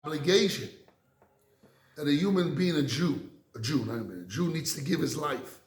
obligation that a human being, a Jew needs to give his life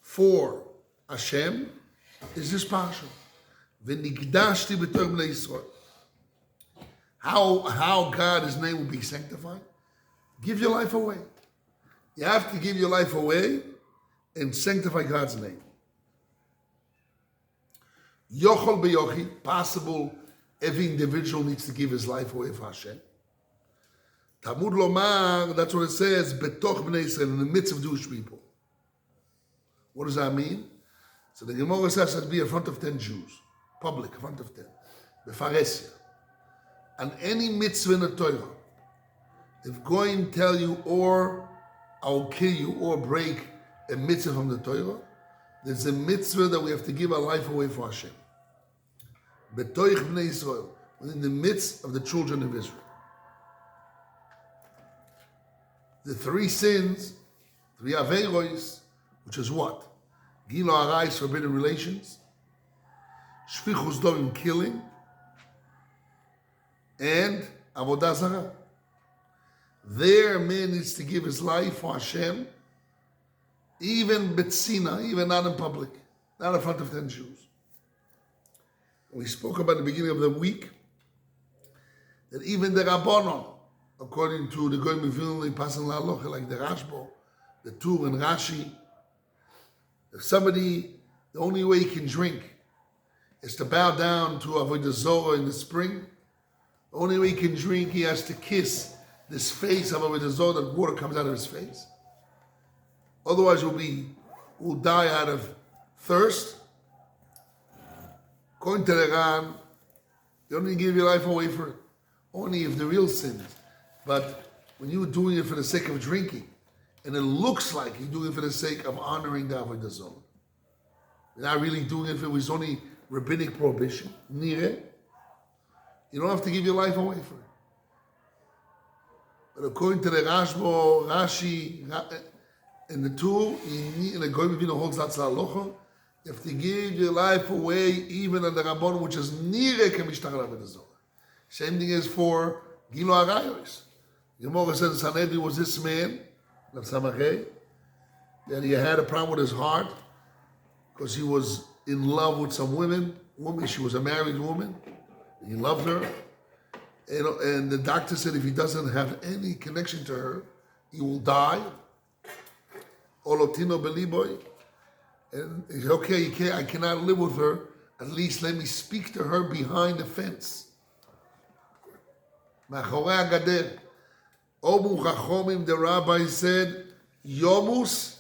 for HaShem is this partial. V'nigdashti b'torah b'nei Yisrael. How God, His name will be sanctified? Give your life away. You have to give your life away and sanctify God's name. Yochol b'yochid, possible, every individual needs to give his life away for Hashem. Talmud lomar, that's what it says, betoch b'nei Yisrael, in the midst of Jewish people. What does that mean? So the Gemara says to be in front of 10 Jews, public, in front of 10, befaresia. And any mitzvah in the Torah, if going to tell you, or I will kill you, or break a mitzvah from the Torah, there's a mitzvah that we have to give our life away for Hashem. Betoich b'nei Yisrael, within the midst of the children of Israel. The 3 sins, 3 aveiros, which is what? Gilo Arayis, forbidden relations, Shfichus Domim, killing, and Avodah Zarah. There, man needs to give his life for Hashem, even Betsina, even not in public, not in front of 10 Jews. We spoke about at the beginning of the week that even the Rabbanon, according to the Goyim Vilna, passing la halacha, like the Rashbo, the Tur and Rashi, if somebody, the only way he can drink is to bow down to Avodah Zorah in the spring, the only way he can drink, he has to kiss this face of Avodah Zorah, that water comes out of his face. Otherwise, will die out of thirst. According to the Ran, you only give your life away for it. Only if the real sins. But when you're doing it for the sake of drinking, and it looks like you're doing it for the sake of honoring the Avodah Zorah, you're not really doing it if it was only rabbinic prohibition. Nire, you don't have to give your life away for it. But according to the Rashbo, Rashi, and the Tur, and the Goyim Vilna holds that halacha, you have to give your life away even on the Rabbanon, which is nire k'mishtach Avodah Zorah. Same thing is for Gilo Arayos. Gemara says Sanhedrin was this man, that he had a problem with his heart because he was in love with some woman. She was a married woman. He loved her. And the doctor said if he doesn't have any connection to her, he will die. Olotino beliboy. And he said, okay, I cannot live with her. At least let me speak to her behind the fence. Machorei hagader. Omu Chachomim, the rabbi said, Yomus,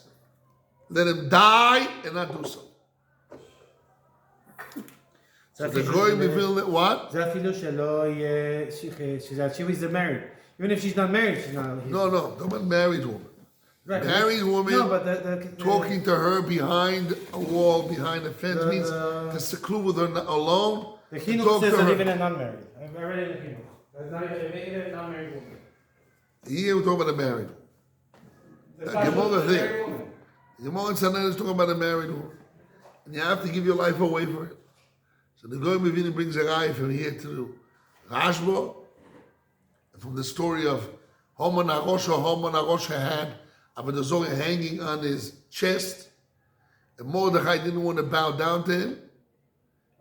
let him die and not do so. So the Goyim Vilna, what? She was married. Even if she's not married, she's not. No, don't about married woman. Right. Married woman, no, but talking to her behind a wall, behind a fence, means to seclude with her alone. The Chinuch says that even a non-married. I read it in the Chinuch. That's not even a non-married woman. Here we're talking about a married woman. Gemara there. Gemara and Sanhedrin is talking about a married woman. And you have to give your life away for it. So the Goyim Vilna brings a guy from here to Rashbo, from the story of Haman Arosha had Avodah Zorah hanging on his chest, and Mordechai didn't want to bow down to him,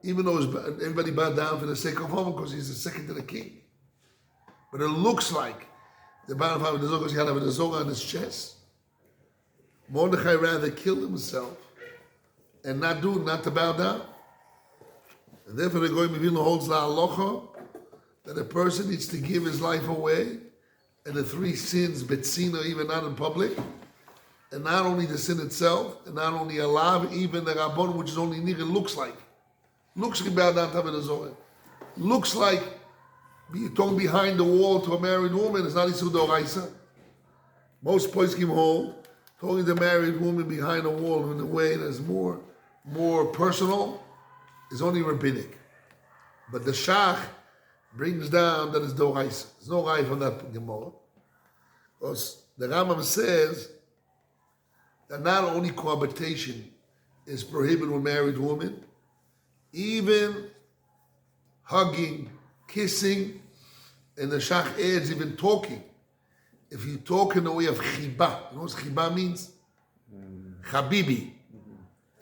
even though everybody bowed down for the sake of Haman because he's the second to the king. But it looks like the bow of Avodah Zorah because he had Avodah Zorah on his chest. Mordechai rather killed himself and not to bow down. And therefore the Goyim Vilna holds la halacha that a person needs to give his life away, and the 3 sins, betzina, even not in public, and not only the sin itself, and not only alav, even the Rabbon, which is only nigga, looks like bow down to Avodah Zorah. Looks like talking behind the wall to a married woman is not Isur D'Oraisa. Most poskim hold talking to a married woman behind a wall in a way that's more personal is only rabbinic. But the Shach brings down that it's D'Oraisa. There's no right from that Gemara. Because the Rambam says that not only cohabitation is prohibited with married women, even hugging, kissing, And the Shach adds even talking. If you talk in the way of chiba, you know what chiba means? Habibi.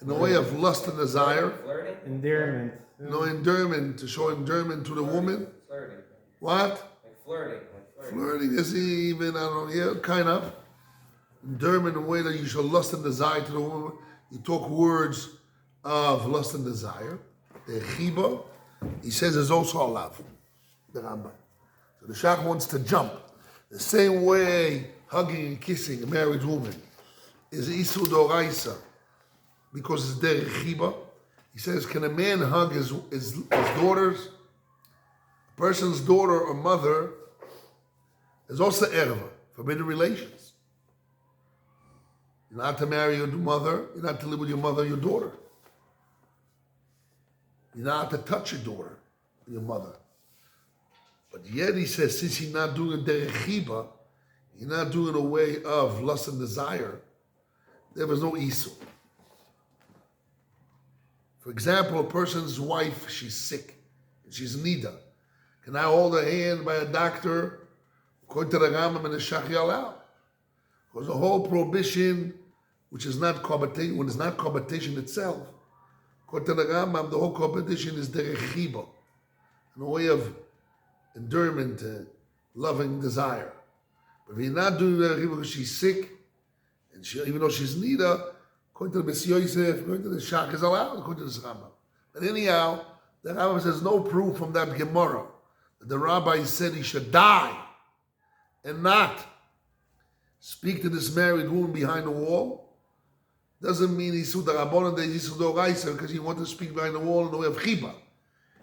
In the way of lust and desire. Flirting? Endearment. No endearment, to show endearment to the woman. Flirting. What? Like flirting. Flirting is even, I don't know, yeah, kind of. Endearment in a way that you show lust and desire to the woman. You talk words of lust and desire. The chiba, he says, is also allowed. The Rambam. So the Shach wants to jump. The same way hugging and kissing a married woman is Isur Doraisa because it's der chiba. He says, can a man hug his daughters? A person's daughter or mother is also erva, forbidden relations. You're not to marry your mother, you're not to live with your mother or your daughter. You're not to touch your daughter or your mother. But yet he says, since you're not doing derech chiba, you're not doing a way of lust and desire, there was no isur. For example, a person's wife, she's sick, and she's nida. Can I hold her hand by a doctor? According to the Rambam and the Shach allowed. Because the whole prohibition, which is not cohabitation, when it's not cohabitation itself, according to the Rambam, the whole cohabitation is derech chiba, in a way of endearment, loving desire. But if you're not doing derech chiba because she's sick, and even though she's nida, according to the Bes Yosef, according to the Shach is allowed, according to the Rambam. But anyhow, the Rambam says no proof from that Gemara that the rabbi said he should die and not speak to this married woman behind the wall. Doesn't mean he's the Rabbanon that he's the Oraisa because he wanted to speak behind the wall in the way of chiba.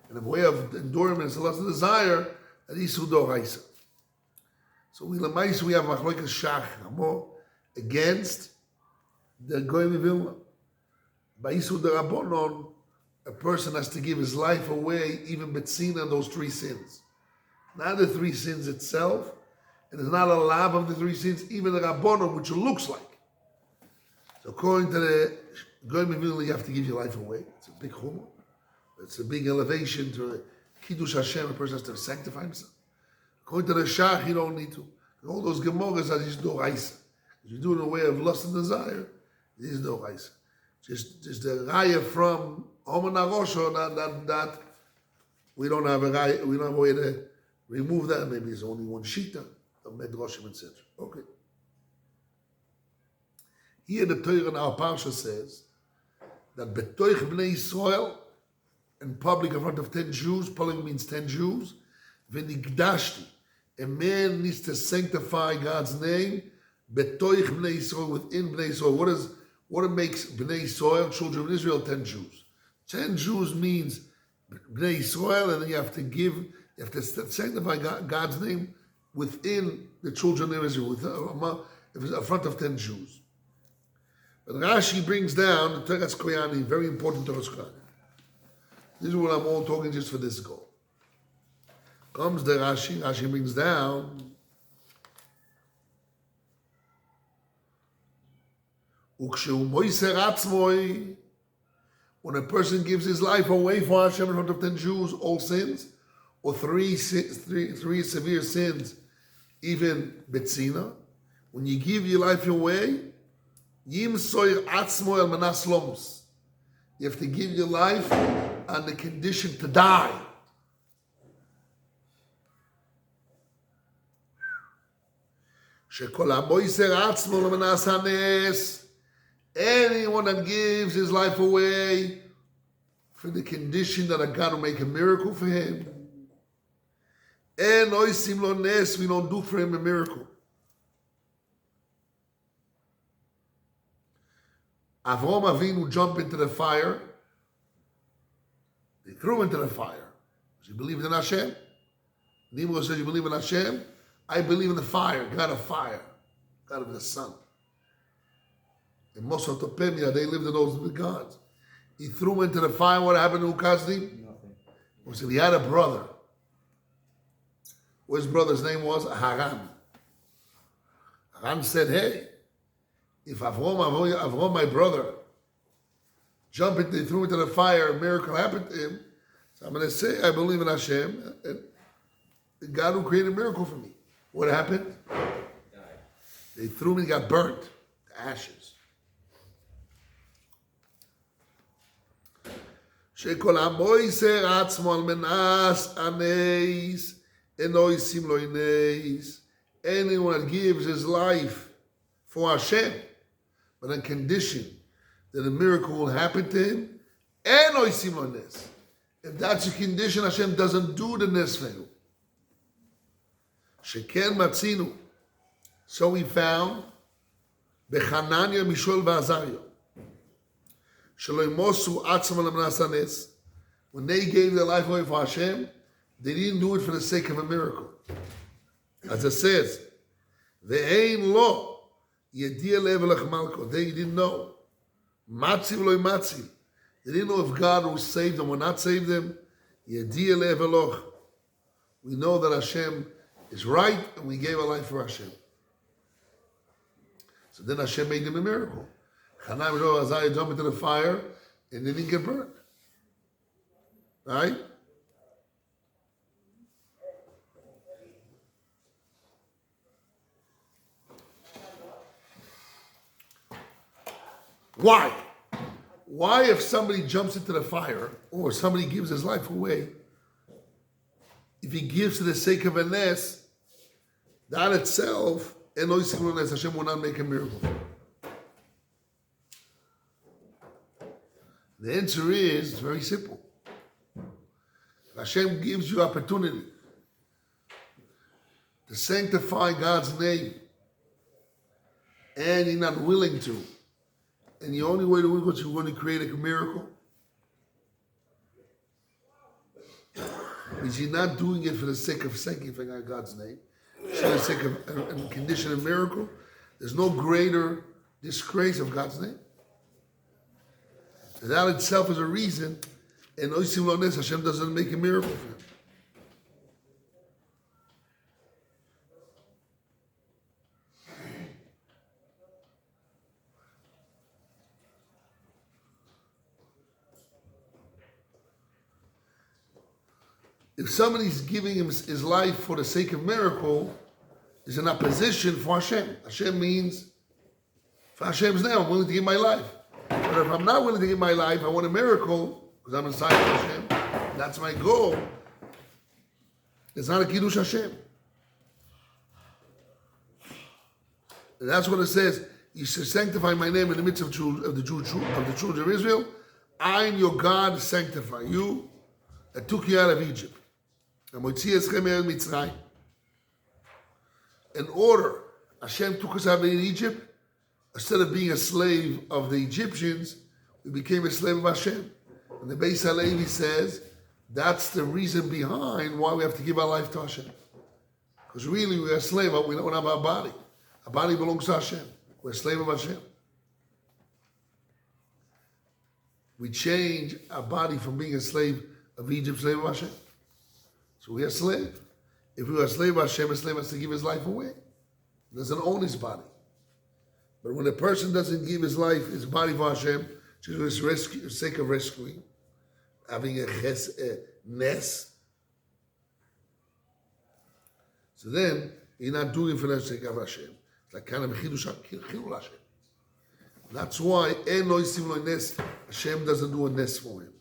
In the way of endurance and lust and desire, that he's the Oraisa. So we have Machlokas Shach Hamo against the Goyim of Vilna. By Yisud the Rabbanon, a person has to give his life away, even Betzina, and those three sins. Not the three sins itself, and it's not a lav of the three sins, even the Rabbanon, which it looks like. So according to the Goyim of Vilna, you have to give your life away. It's a big chumrah. It's a big elevation to Kiddush Hashem. A person has to sanctify himself. According to the Shach, you don't need to. All those Gemaras are just doraisa. If you do it in a way of lust and desire, this is doraisa. Just the raya from Homer Narosho, that we don't have a raya, we don't have a way to remove that. Maybe it's only one shita of Medrashim, etc. Okay. Here the Torah in our parsha says that betoich bnei Yisrael, in public in front of 10 Jews, public means 10 Jews, v'nigdashti, a man needs to sanctify God's name, betoich bnei Yisrael, within bnei Yisrael. What makes bnei Yisrael, children of Israel, 10 Jews? 10 Jews means bnei Yisrael, and then you have to sanctify God's name within the children of Israel, in front of 10 Jews. But Rashi brings down the Teretz Koyani, very important Teretz Koyani. This is what I'm all talking just for this goal. Comes the Rashi brings down when a person gives his life away for Hashem in front of 10 Jews, all sins, or three severe sins, even Betzina, when you give your life away, you have to give your life on the condition to die. Anyone that gives his life away for the condition that God will make a miracle for him, and we don't do for him a miracle. Avraham Avinu jumped into the fire. They threw him into the fire. He believed in Hashem. Nimrod said, you believe in Hashem? I believe in the fire, God of fire, God of the sun. In Mesopotamia, they lived in those gods. He threw him into the fire. What happened to Ukazdim? Nothing. He said he had a brother. His brother's name was Haran. Haran said, hey, if Avram, my brother, they threw into the fire, a miracle happened to him, so I'm going to say, I believe in Hashem. the God who created a miracle for me. What happened? They threw him and he got burnt to ashes. שכל המויסר עצמו על מנס הנס, אינו ישים לו נס. Anyone that gives his life for Hashem, but on condition that a miracle will happen to him, אינו ישים לו נס. If that's a condition, Hashem doesn't do the nes for you. שכן מצינו. So we found בחנניה, מישול ועזריה. When they gave their life away for Hashem, they didn't do it for the sake of a miracle. As it says, "Ve'ein lo yediya levelach malko." They didn't know. Matziv lo matziv. They didn't know if God will save them or not save them. Yediya levelach. We know that Hashem is right, and we gave our life for Hashem. So then Hashem made them a miracle. Hanan and Azariah jumped into the fire and they didn't get burned. Right? Why? Why, if somebody jumps into the fire or somebody gives his life away, if he gives for the sake of a nes, that itself, Hashem will not make a miracle. The answer is very simple. Hashem gives you opportunity to sanctify God's name, and you're not willing to, and the only way to do it is you're going to create a miracle, means you're not doing it for the sake of sanctifying God's name, for the sake of a condition of miracle. There's no greater disgrace of God's name. And that itself is a reason, and Hashem doesn't make a miracle for him. If somebody's giving him his life for the sake of miracle, is in opposition for Hashem. Hashem means, for Hashem's name, I'm willing to give my life. But if I'm not willing to give my life, I want a miracle, because I'm inside of Hashem, that's my goal, it's not a Kiddush Hashem. And that's what it says, you should sanctify my name in the midst of the children of Israel. I'm your God, sanctify you. I took you out of Egypt. In order, Hashem took us out of Egypt. Instead of being a slave of the Egyptians, we became a slave of Hashem. And the Beis Halevi says that's the reason behind why we have to give our life to Hashem. Because really we're a slave, but we don't have our body. Our body belongs to Hashem. We're a slave of Hashem. We change our body from being a slave of Egypt, slave of Hashem. So we're a slave. If we were a slave of Hashem, a slave has to give his life away. He doesn't own his body. But when a person doesn't give his life, his body for Hashem, just for the sake of rescuing, having a nes, so then you're not doing it for the sake of Hashem. It's like kind of chilul Hashem. That's why en lo yisim lo nes. Hashem doesn't do a nes for him.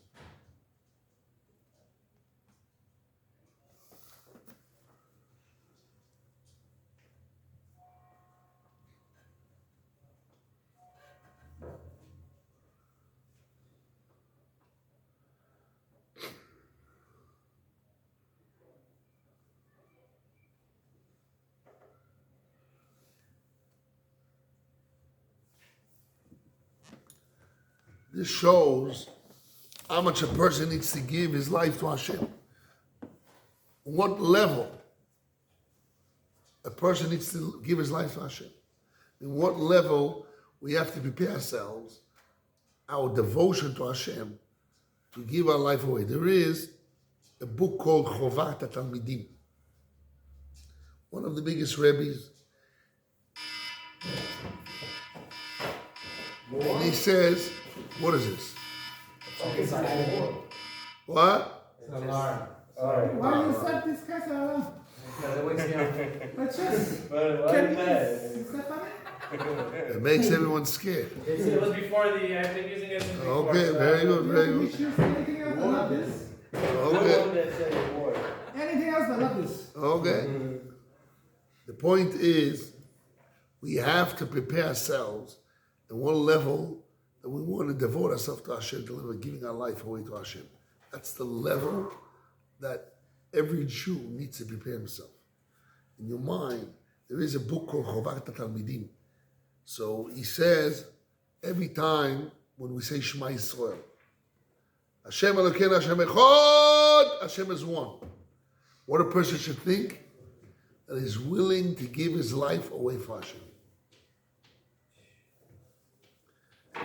This shows how much a person needs to give his life to Hashem. What level a person needs to give his life to Hashem. In what level we have to prepare ourselves, our devotion to Hashem, to give our life away. There is a book called Chovat HaTalmidim. One of the biggest rabbis. And he says, what is this? What? It's an alarm. Why you set this case alarm? It wakes me up. That's just. Why are you mad? It's not funny. It makes everyone scared. It was before I've been using it since before. Okay, so very good, very You good. choose anything else? I love this. Okay, Anything else? I love this. okay. The point is, we have to prepare ourselves at one level that we want to devote ourselves to Hashem, to live giving our life away to Hashem. That's the level that every Jew needs to prepare himself. In your mind, there is a book called Chovat Talmidim. So he says, every time when we say Shema Yisrael, Hashem Elokeinu Hashem Echad, Hashem is one. What a person should think, that he's willing to give his life away for Hashem.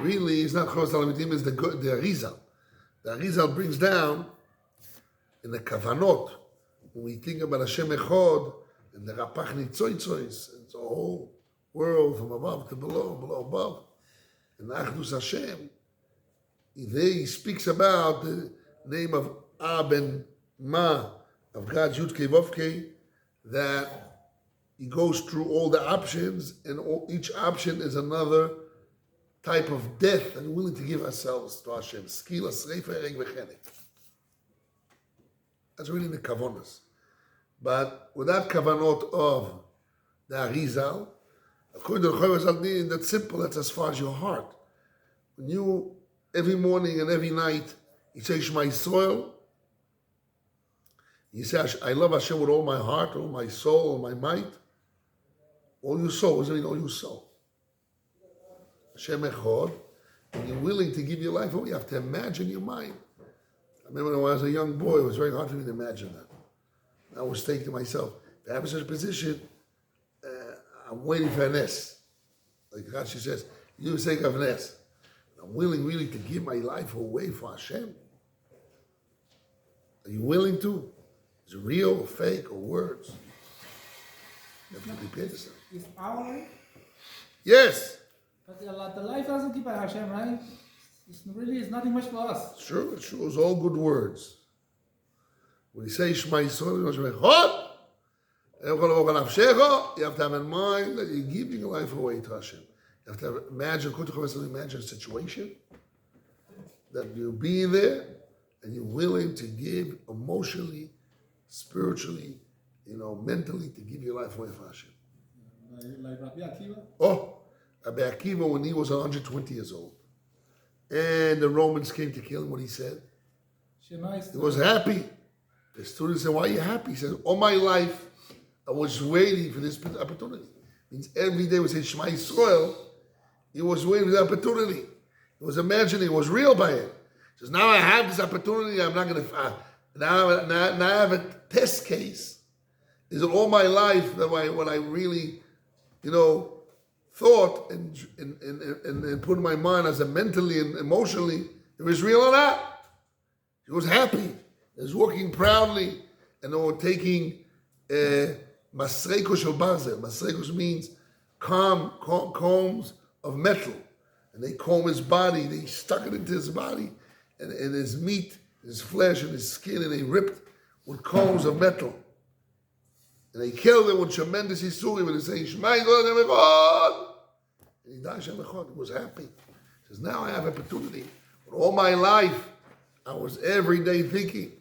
Really, it's not Chovat Talmidim, it's the Arizal. The Arizal brings down in the Kavanot, when we think about Hashem Echad, and the Rapach Nitzoitzois, it's a whole world from above to below, below above. And Achdus Hashem, there he speaks about the name of Ab and Ma, of God's Yud Kei Vav Kei, that he goes through all the options, and each option is another type of death, and willing to give ourselves to Hashem. Skila, Sreifa, Ereg, Vechenek. That's really the Kavonas. But without Kavanot of the Arizal, according to the Chovat Talmidim, that's simple, that's as far as your heart. When you, every morning and every night, you say Shema Yisrael, you say, I love Hashem with all my heart, all my soul, all my might, all your soul, doesn't mean all your soul. Hashem Echad, and you're willing to give your life away, you have to imagine your mind. I remember when I was a young boy, it was very hard for me to imagine that. I was thinking to myself, if I have such a position, I'm waiting for an S. Like Rashi says, you say of an S. I'm willing really to give my life away for Hashem. Are you willing to? Is it real or fake or words? You have to prepare yourself. It's our life. Yes. But the life doesn't keep by Hashem, right? It's nothing much for us. Sure, it's all good words. When you say Shema Yisrael, you have to have in mind that you're giving your life away to Hashem. You have to imagine a situation that you're being there and you're willing to give emotionally, spiritually, mentally, to give your life away for Hashem. Like Rabbi Akiva? Oh, Rabbi Akiva, when he was 120 years old, and the Romans came to kill him, what he said? He was happy. The student said, why are you happy? He said, all my life, I was waiting for this opportunity. It means every day we say Shema Yisrael, he was waiting for the opportunity. He was imagining, it was real by it. He says, now I have this opportunity, I'm not going to, now I have a test case. Is it all my life that what I really, thought and put in my mind as a mentally and emotionally, it was real or not? He was happy. He was walking proudly, and they were taking masreiko shel barzel. Masreikos means combs of metal, and they comb his body. They stuck it into his body, and his meat, his flesh, and his skin, and they ripped with combs of metal. And they killed him with tremendous isurim, and they say, Shema Yisrael Hashem Echad. And he died Hashem Echad. He was happy. He says, now I have opportunity. But all my life, I was every day thinking,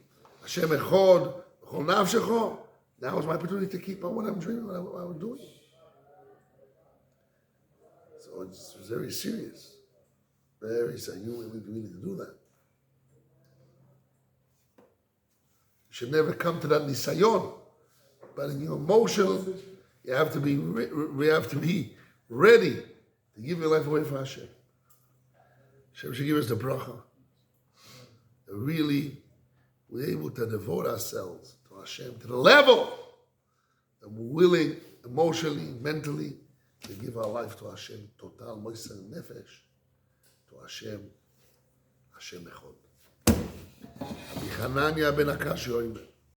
Hashem Echad, Chol Nafshecho. Now is my opportunity to keep on what I'm dreaming, what I'm doing. So it's very serious. Very serious. We need to do that. You should never come to that nisayon. But in your emotional, you have to be ready to give your life away for Hashem. Hashem should give us the bracha. Really, we're able to devote ourselves to Hashem to the level that we're willing, emotionally, mentally, to give our life to Hashem. Total moiser nefesh to Hashem Echad. Rabbi Hanania ben Akash Yoimer.